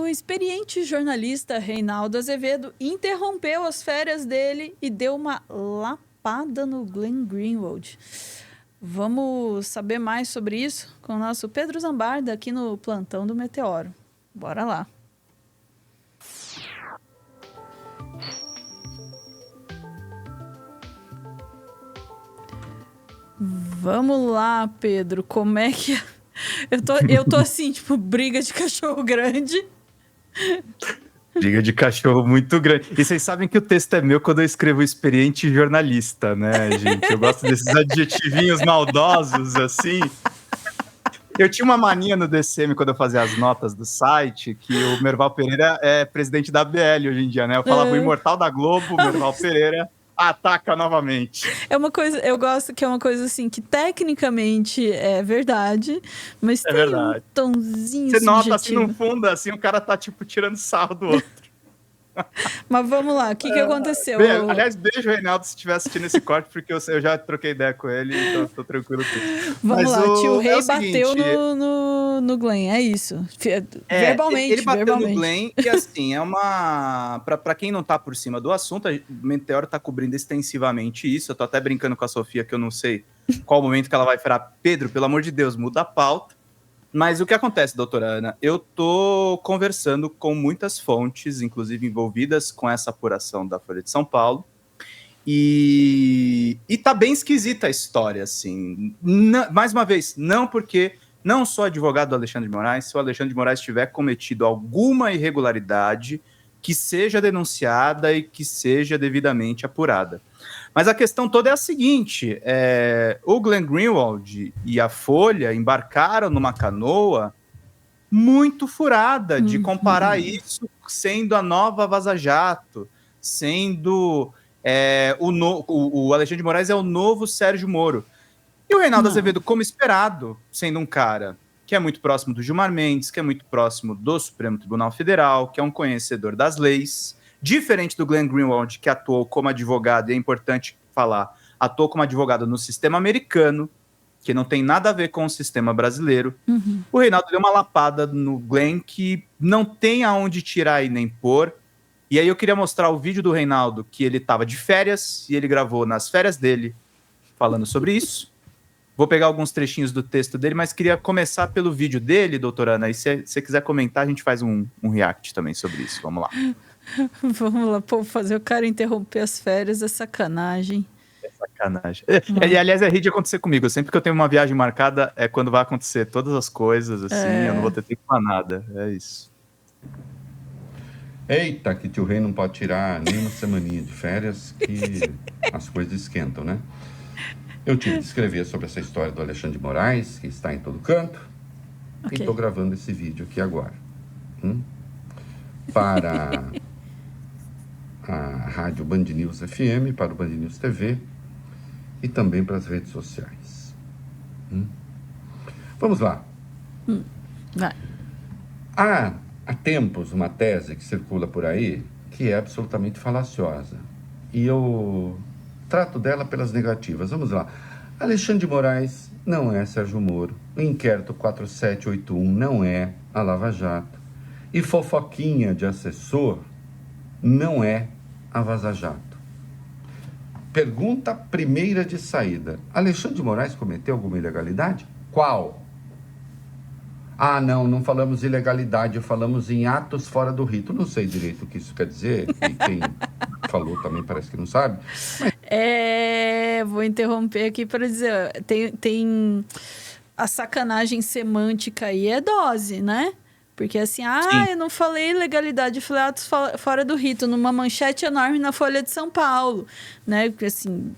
O experiente jornalista Reinaldo Azevedo interrompeu as férias dele e deu uma lapada no Glenn Greenwald. Vamos saber mais sobre isso com o nosso Pedro Zambarda aqui no Plantão do Meteoro. Bora lá. Vamos lá, Pedro. Como é que... Eu tô assim, tipo, briga de cachorro grande. Briga de cachorro muito grande. E vocês sabem que o texto é meu quando eu escrevo experiente jornalista, né, gente? Eu gosto desses adjetivinhos maldosos, assim. Eu tinha uma mania no DCM, quando eu fazia as notas do site, que o Merval Pereira é presidente da ABL hoje em dia, né? Eu falava o imortal da Globo, Merval Pereira ataca novamente. É uma coisa, eu gosto que é uma coisa assim, que tecnicamente é verdade, mas tem verdade. um tonzinho Você subjetivo. nota assim no fundo, assim, o cara tá tipo tirando sarro do outro. Mas vamos lá, o que aconteceu? Aliás, beijo, Reinaldo, se estiver assistindo esse corte, porque eu já troquei ideia com ele, então tô tranquilo com isso. Vamos lá, tio Rei bateu seguinte, no Glenn, é isso. Verbalmente. Ele bateu no Glenn e assim, é uma... Pra quem não tá por cima do assunto, o Meteoro tá cobrindo extensivamente isso, eu tô até brincando com a Sofia que eu não sei qual momento que ela vai falar, Pedro, pelo amor de Deus, muda a pauta. Mas o que acontece, doutora Ana? Eu tô conversando com muitas fontes, inclusive envolvidas com essa apuração da Folha de São Paulo, e tá bem esquisita a história, assim. Mais uma vez, não porque não sou advogado do Alexandre de Moraes, se o Alexandre de Moraes tiver cometido alguma irregularidade, que seja denunciada e que seja devidamente apurada. Mas a questão toda é a seguinte, o Glenn Greenwald e a Folha embarcaram numa canoa muito furada de comparar isso sendo a nova Vaza Jato, sendo o Alexandre de Moraes é o novo Sérgio Moro. E o Reinaldo Azevedo, como esperado, sendo um cara que é muito próximo do Gilmar Mendes, que é muito próximo do Supremo Tribunal Federal, que é um conhecedor das leis, diferente do Glenn Greenwald, que atuou como advogado, e é importante falar, atuou como advogado no sistema americano, que não tem nada a ver com o sistema brasileiro. O Reinaldo deu uma lapada no Glenn que não tem aonde tirar e nem pôr. E aí eu queria mostrar o vídeo do Reinaldo, que ele estava de férias, e ele gravou nas férias dele, falando sobre isso. Vou pegar alguns trechinhos do texto dele, mas queria começar pelo vídeo dele, doutora Ana, e se você quiser comentar, a gente faz um react também sobre isso. Vamos lá. Vamos lá, pô, fazer o cara interromper as férias é sacanagem. É sacanagem. E, aliás, é rir de acontecer comigo. Sempre que eu tenho uma viagem marcada, é quando vai acontecer todas as coisas, assim, eu não vou ter tempo pra nada. É isso. Eita, que tio Rei não pode tirar nem uma semaninha de férias, que as coisas esquentam, né? Eu tive de escrever sobre essa história do Alexandre de Moraes, que está em todo canto, e estou gravando esse vídeo aqui agora. Para a rádio Band News FM, para o Band News TV e também para as redes sociais. Vamos lá. Vai. Há tempos uma tese que circula por aí que é absolutamente falaciosa. E eu trato dela pelas negativas. Vamos lá. Alexandre de Moraes não é Sérgio Moro. O inquérito 4781 não é a Lava Jato. E fofoquinha de assessor não é a Vaza Jato. Pergunta primeira de saída. Alexandre de Moraes cometeu alguma ilegalidade? Qual? Ah, não falamos ilegalidade, falamos em atos fora do rito. Não sei direito o que isso quer dizer, e quem falou também parece que não sabe. Mas... Vou interromper aqui para dizer, tem a sacanagem semântica aí é dose, né? Porque assim, eu não falei legalidade, eu falei atos fora do rito, numa manchete enorme na Folha de São Paulo, né? Porque assim...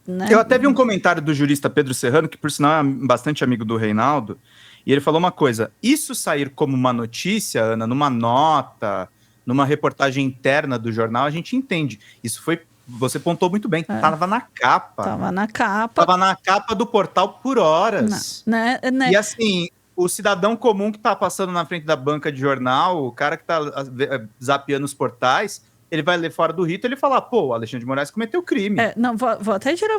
Né? Eu até vi um comentário do jurista Pedro Serrano, que por sinal é bastante amigo do Reinaldo, e ele falou uma coisa, isso sair como uma notícia, Ana, numa nota, numa reportagem interna do jornal, a gente entende. Isso foi, você pontou muito bem, tava na capa. Tava na capa. Tava na capa do portal por horas. Né? E assim... O cidadão comum que tá passando na frente da banca de jornal, o cara que tá zapeando os portais, ele vai ler fora do rito e ele fala, pô, o Alexandre de Moraes cometeu crime. Vou até tirar...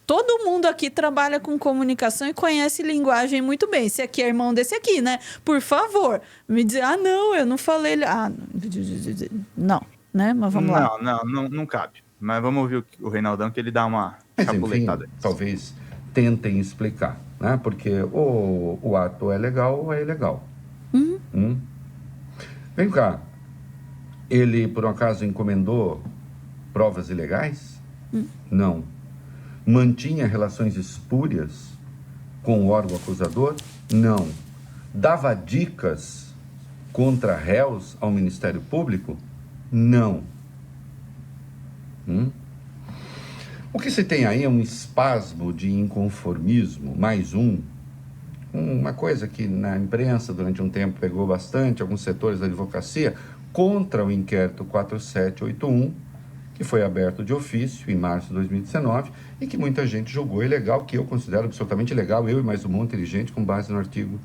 todo mundo aqui trabalha com comunicação e conhece linguagem muito bem. Esse aqui é irmão desse aqui, né? Por favor, me dizer, não, eu não falei... não, né? Mas vamos lá. Não cabe. Mas vamos ouvir o Reinaldão, que ele dá uma chapuletada. Enfim, talvez tentem explicar, né? Porque o ato é legal ou é ilegal. Vem cá. Ele, por um acaso, encomendou provas ilegais? Não. Mantinha relações espúrias com o órgão acusador? Não. Dava dicas contra réus ao Ministério Público? Não. O que se tem aí é um espasmo de inconformismo, mais uma coisa que na imprensa durante um tempo pegou bastante, alguns setores da advocacia, contra o inquérito 4781, que foi aberto de ofício em março de 2019 e que muita gente julgou ilegal, que eu considero absolutamente ilegal, eu e mais um monte de gente, com base no artigo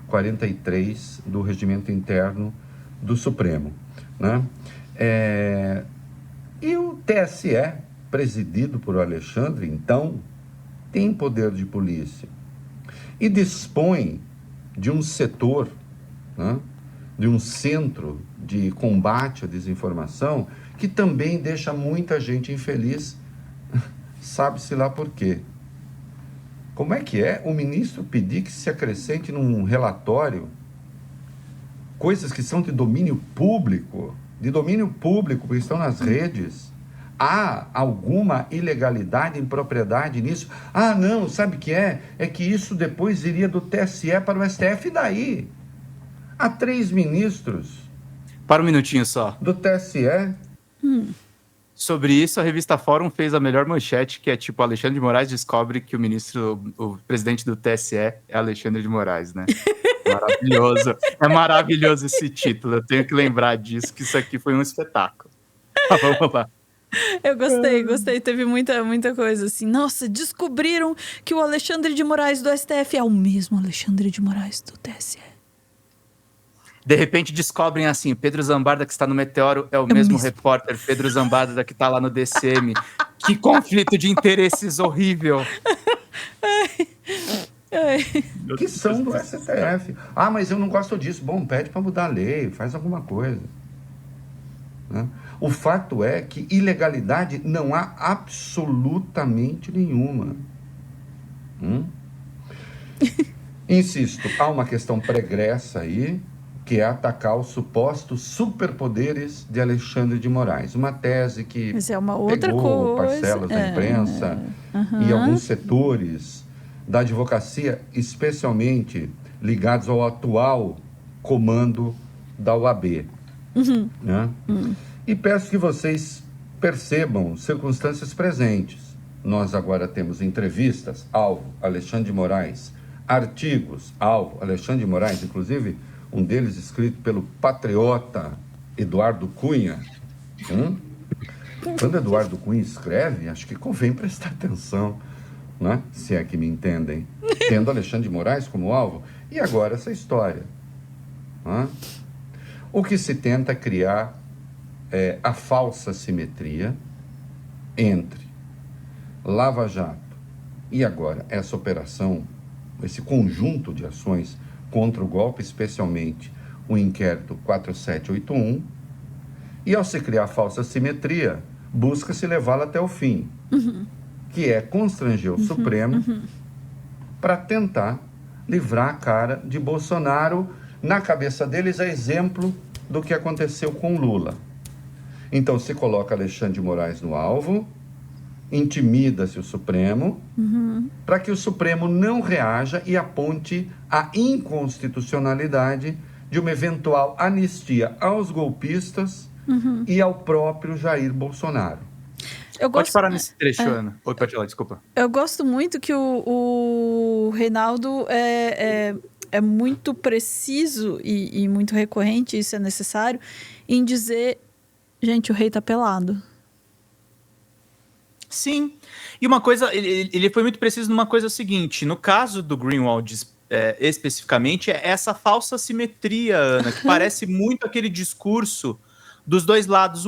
43 do Regimento Interno do Supremo, né? E o TSE, presidido por Alexandre, então, tem poder de polícia e dispõe de um setor, né, de um centro de combate à desinformação que também deixa muita gente infeliz, sabe-se lá por quê. Como é que o ministro pedir que se acrescente num relatório coisas que são de domínio público, porque estão nas redes? Há alguma ilegalidade, impropriedade nisso? Não, sabe o que é? É que isso depois iria do TSE para o STF, e daí? Há 3 ministros. Para um minutinho só. Do TSE. Sobre isso, a revista Fórum fez a melhor manchete, que é tipo, Alexandre de Moraes descobre que o presidente do TSE é Alexandre de Moraes, né? Maravilhoso. É maravilhoso esse título. Eu tenho que lembrar disso, que isso aqui foi um espetáculo. Vamos lá. Eu gostei. Teve muita coisa assim. Nossa, descobriram que o Alexandre de Moraes do STF é o mesmo Alexandre de Moraes do TSE. De repente descobrem assim, Pedro Zambarda, que está no Meteoro, é o mesmo repórter Pedro Zambarda que está lá no DCM. Que conflito de interesses horrível. Que são do STF. Mas eu não gosto disso. Bom, pede para mudar a lei, faz alguma coisa. Né? O fato é que ilegalidade não há absolutamente nenhuma. Insisto, há uma questão pregressa aí, que é atacar os supostos superpoderes de Alexandre de Moraes. Uma tese que Mas é uma outra pegou coisa. Parcelas da imprensa e alguns setores da advocacia, especialmente ligados ao atual comando da OAB. Né? E peço que vocês percebam circunstâncias presentes. Nós agora temos entrevistas, alvo Alexandre de Moraes, artigos, alvo Alexandre de Moraes, inclusive um deles escrito pelo patriota Eduardo Cunha. Quando Eduardo Cunha escreve, acho que convém prestar atenção, né? Se é que me entendem, tendo Alexandre de Moraes como alvo. E agora essa história. Né? O que se tenta criar é a falsa simetria entre Lava Jato e agora essa operação, esse conjunto de ações contra o golpe, especialmente o inquérito 4781, e ao se criar a falsa simetria, busca-se levá-la até o fim, que é constranger o Supremo para tentar livrar a cara de Bolsonaro. Na cabeça deles é exemplo do que aconteceu com Lula. Então se coloca Alexandre de Moraes no alvo, intimida-se o Supremo, para que o Supremo não reaja e aponte a inconstitucionalidade de uma eventual anistia aos golpistas e ao próprio Jair Bolsonaro. Pode parar nesse trecho, Ana. Pode falar, desculpa. Eu gosto muito que o Reinaldo é muito preciso e muito recorrente, isso é necessário, em dizer, gente, o rei tá pelado. Sim. E uma coisa, ele foi muito preciso numa coisa seguinte, no caso do Greenwald especificamente, é essa falsa simetria, Ana, que parece muito aquele discurso dos dois lados.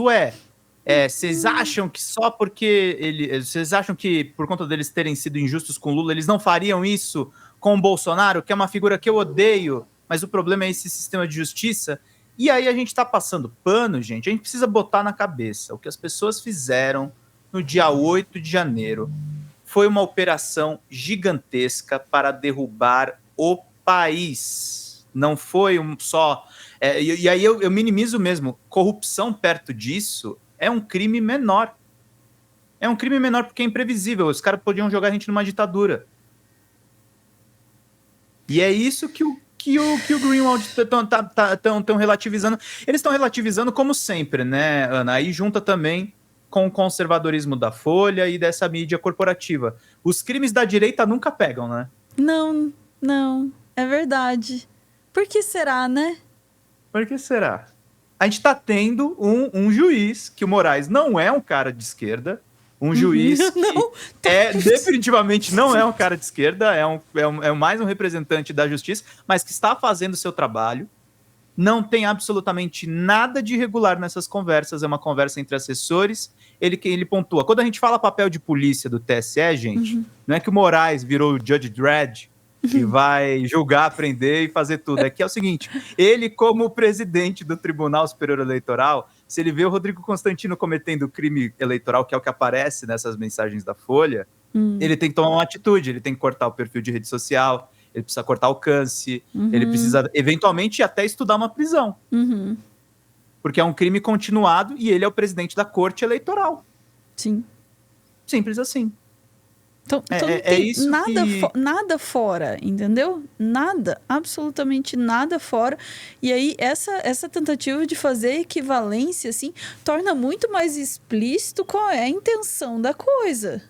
Vocês acham que só porque vocês acham que por conta deles terem sido injustos com o Lula, eles não fariam isso com o Bolsonaro, que é uma figura que eu odeio, mas o problema é esse sistema de justiça? E aí a gente tá passando pano, gente. A gente precisa botar na cabeça o que as pessoas fizeram no dia 8 de janeiro. Foi uma operação gigantesca para derrubar o país. Não foi só... e aí eu minimizo mesmo. Corrupção perto disso é um crime menor. É um crime menor porque é imprevisível. Os caras podiam jogar a gente numa ditadura. E é isso que o Greenwald estão relativizando. Eles estão relativizando como sempre, né, Ana? Aí junta também com o conservadorismo da Folha e dessa mídia corporativa. Os crimes da direita nunca pegam, né? Não. É verdade. Por que será, né? Por que será? A gente tá tendo um juiz, que o Moraes não é um cara de esquerda, um juiz que definitivamente não é um cara de esquerda, é mais um representante da justiça, mas que está fazendo o seu trabalho. Não tem absolutamente nada de irregular nessas conversas, é uma conversa entre assessores. Ele pontua. Quando a gente fala papel de polícia do TSE, gente, não é que o Moraes virou o Judge Dredd e vai julgar, prender e fazer tudo. É que é o seguinte, ele como presidente do Tribunal Superior Eleitoral, se ele vê o Rodrigo Constantino cometendo crime eleitoral, que é o que aparece nessas mensagens da Folha, ele tem que tomar uma atitude, ele tem que cortar o perfil de rede social, ele precisa cortar alcance, ele precisa, eventualmente, até estudar uma prisão. Porque é um crime continuado e ele é o presidente da Corte Eleitoral. Sim. Simples assim. Então não tem isso nada fora, entendeu? Nada, absolutamente nada fora. E aí, essa tentativa de fazer equivalência, assim, torna muito mais explícito qual é a intenção da coisa.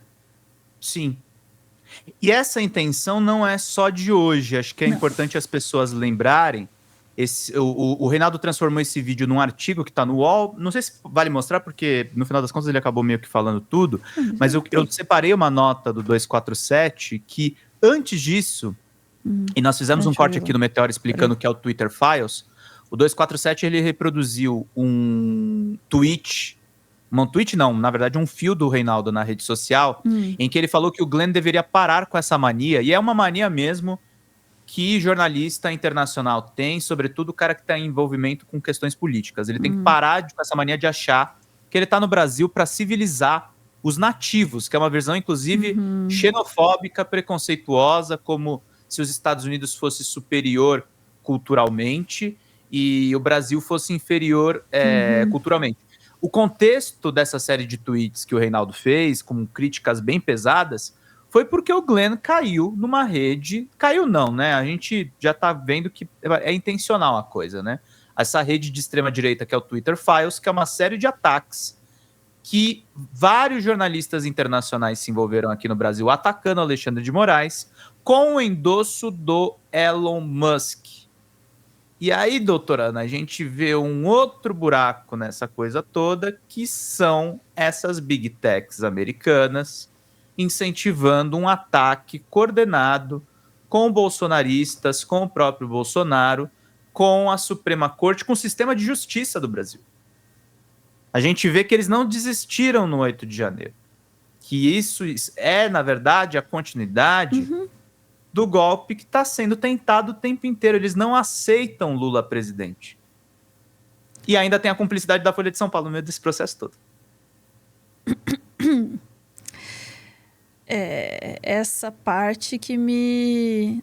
Sim. E essa intenção não é só de hoje. Acho que é importante as pessoas lembrarem. O Reinaldo transformou esse vídeo num artigo que está no UOL. Não sei se vale mostrar, porque no final das contas ele acabou meio que falando tudo. Mas eu separei uma nota do 247 que, antes disso, e nós fizemos um corte aqui no Meteoro explicando o que é o Twitter Files. O 247 ele reproduziu um tweet. Na verdade, um fio do Reinaldo na rede social, em que ele falou que o Glenn deveria parar com essa mania, e é uma mania mesmo que jornalista internacional tem, sobretudo o cara que está em envolvimento com questões políticas. Ele tem que parar com essa mania de achar que ele está no Brasil para civilizar os nativos, que é uma versão, inclusive, xenofóbica, preconceituosa, como se os Estados Unidos fosse superior culturalmente e o Brasil fosse inferior culturalmente. O contexto dessa série de tweets que o Reinaldo fez, com críticas bem pesadas, foi porque o Glenn caiu numa rede... Caiu não, né? A gente já tá vendo que é intencional a coisa, né? Essa rede de extrema-direita que é o Twitter Files, que é uma série de ataques que vários jornalistas internacionais se envolveram aqui no Brasil atacando Alexandre de Moraes com o endosso do Elon Musk. E aí, doutora Ana, a gente vê um outro buraco nessa coisa toda, que são essas big techs americanas incentivando um ataque coordenado com bolsonaristas, com o próprio Bolsonaro, com a Suprema Corte, com o sistema de justiça do Brasil. A gente vê que eles não desistiram no 8 de janeiro. Que isso é, na verdade, a continuidade do golpe que está sendo tentado o tempo inteiro. Eles não aceitam Lula presidente. E ainda tem a cumplicidade da Folha de São Paulo no meio desse processo todo. Essa parte que me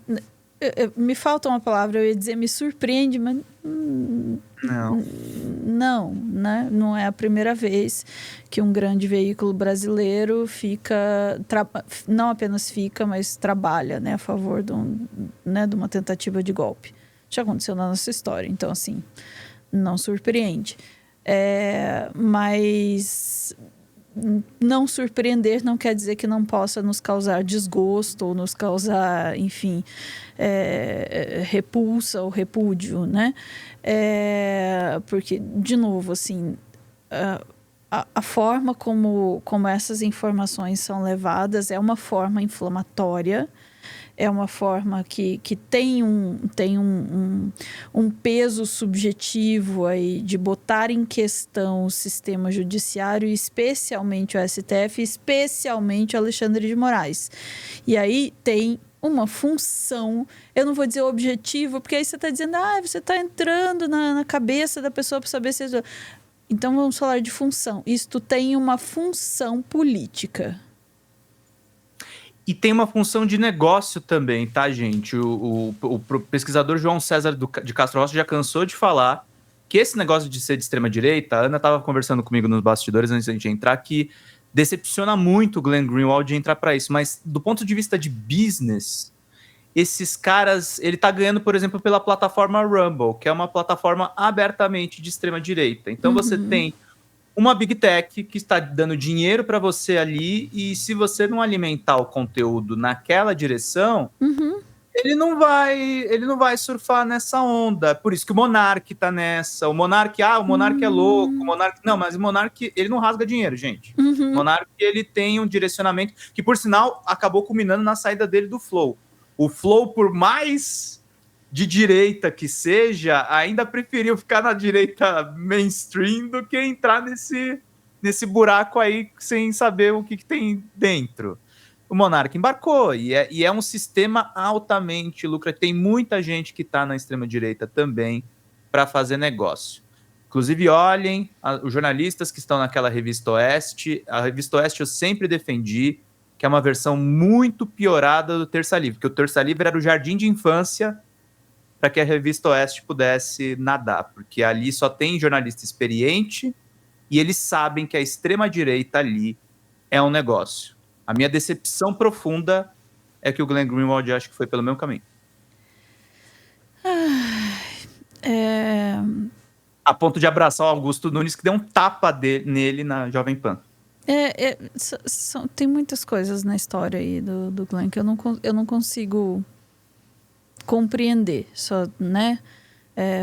falta uma palavra, eu ia dizer me surpreende, mas não, né? Não é a primeira vez que um grande veículo brasileiro não apenas fica, mas trabalha, né, a favor de uma tentativa de golpe. Já aconteceu na nossa história, então assim, não surpreende. Mas não surpreender não quer dizer que não possa nos causar desgosto ou nos causar, enfim, repulsa ou repúdio, né? Porque, de novo, assim, a forma como essas informações são levadas é uma forma inflamatória, é uma forma que tem um peso subjetivo aí de botar em questão o sistema judiciário, especialmente o STF, especialmente o Alexandre de Moraes. E aí tem uma função, eu não vou dizer objetivo, porque aí você está dizendo, você está entrando na cabeça da pessoa para saber se... Então vamos falar de função. Isto tem uma função política. E tem uma função de negócio também, tá, gente? O pesquisador João César de Castro Rossi já cansou de falar que esse negócio de ser de extrema-direita, a Ana estava conversando comigo nos bastidores antes da gente entrar, que decepciona muito o Glenn Greenwald de entrar para isso, mas do ponto de vista de business, esses caras, ele tá ganhando, por exemplo, pela plataforma Rumble, que é uma plataforma abertamente de extrema-direita. Então você tem uma Big Tech que está dando dinheiro para você ali, e se você não alimentar o conteúdo naquela direção, ele não vai surfar nessa onda. Por isso que o Monark tá nessa. O Monark é louco. Não, mas o Monark, ele não rasga dinheiro, gente. O Monark, ele tem um direcionamento que, por sinal, acabou culminando na saída dele do Flow. O Flow, por mais de direita que seja, ainda preferiu ficar na direita mainstream do que entrar nesse buraco aí sem saber o que tem dentro. O Monark embarcou, e é um sistema altamente lucrativo. Tem muita gente que está na extrema-direita também para fazer negócio. Inclusive, olhem os jornalistas que estão naquela Revista Oeste. A Revista Oeste eu sempre defendi, que é uma versão muito piorada do Terça Livre, porque o Terça Livre era o jardim de infância para que a Revista Oeste pudesse nadar, porque ali só tem jornalista experiente e eles sabem que a extrema-direita ali é um negócio. A minha decepção profunda é que o Glenn Greenwald acho que foi pelo mesmo caminho. A ponto de abraçar o Augusto Nunes, que deu um tapa nele na Jovem Pan. Tem muitas coisas na história aí do Glenn que eu não consigo compreender, só, né?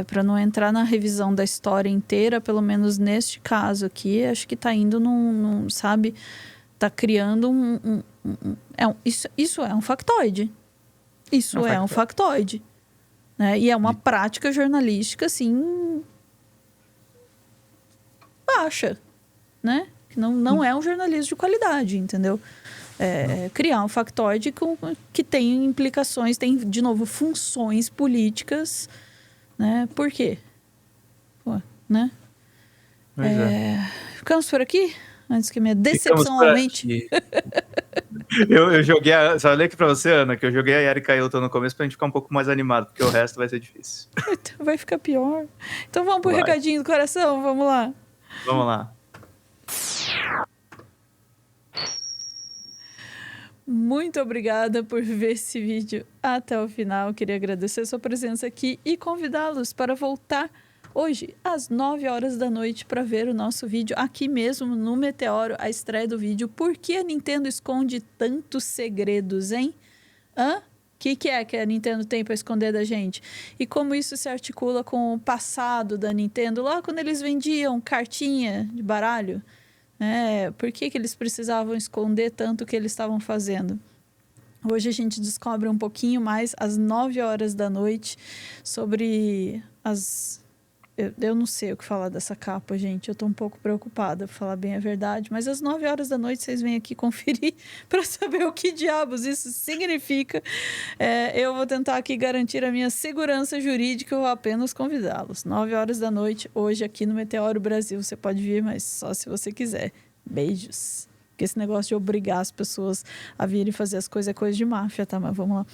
Para não entrar na revisão da história inteira, pelo menos neste caso aqui, acho que tá indo num sabe, tá criando isso é um factoide. Isso é um factoide. Né? E é uma prática jornalística, assim, baixa, né? Que não é um jornalismo de qualidade, entendeu? Criar um factoide que tem implicações, tem, de novo, funções políticas, né? Por quê? Pô, né? Ficamos por aqui? Antes que minha decepção aumente. Eu joguei só falei aqui pra você, Ana, que eu joguei a Erika Hilton no começo pra gente ficar um pouco mais animado, porque o resto vai ser difícil. Vai ficar pior. Então vamos pro recadinho do coração, vamos lá. Vamos lá. Muito obrigada por ver esse vídeo até o final. Queria agradecer a sua presença aqui e convidá-los para voltar hoje, às 9 horas da noite, para ver o nosso vídeo aqui mesmo no Meteoro, a estreia do vídeo. Por que a Nintendo esconde tantos segredos, hein? O que é que a Nintendo tem para esconder da gente? E como isso se articula com o passado da Nintendo, lá quando eles vendiam cartinha de baralho? Por que eles precisavam esconder tanto o que eles estavam fazendo? Hoje a gente descobre um pouquinho mais às 9 horas da noite sobre as... Eu não sei o que falar dessa capa, gente. Eu tô um pouco preocupada, pra falar bem a verdade. Mas às 9 horas da noite vocês vêm aqui conferir para saber o que diabos isso significa. Eu vou tentar aqui garantir a minha segurança jurídica ou apenas convidá-los. 9 horas da noite, hoje aqui no Meteoro Brasil. Você pode vir, mas só se você quiser. Beijos. Porque esse negócio de obrigar as pessoas a virem fazer as coisas é coisa de máfia, tá? Mas vamos lá.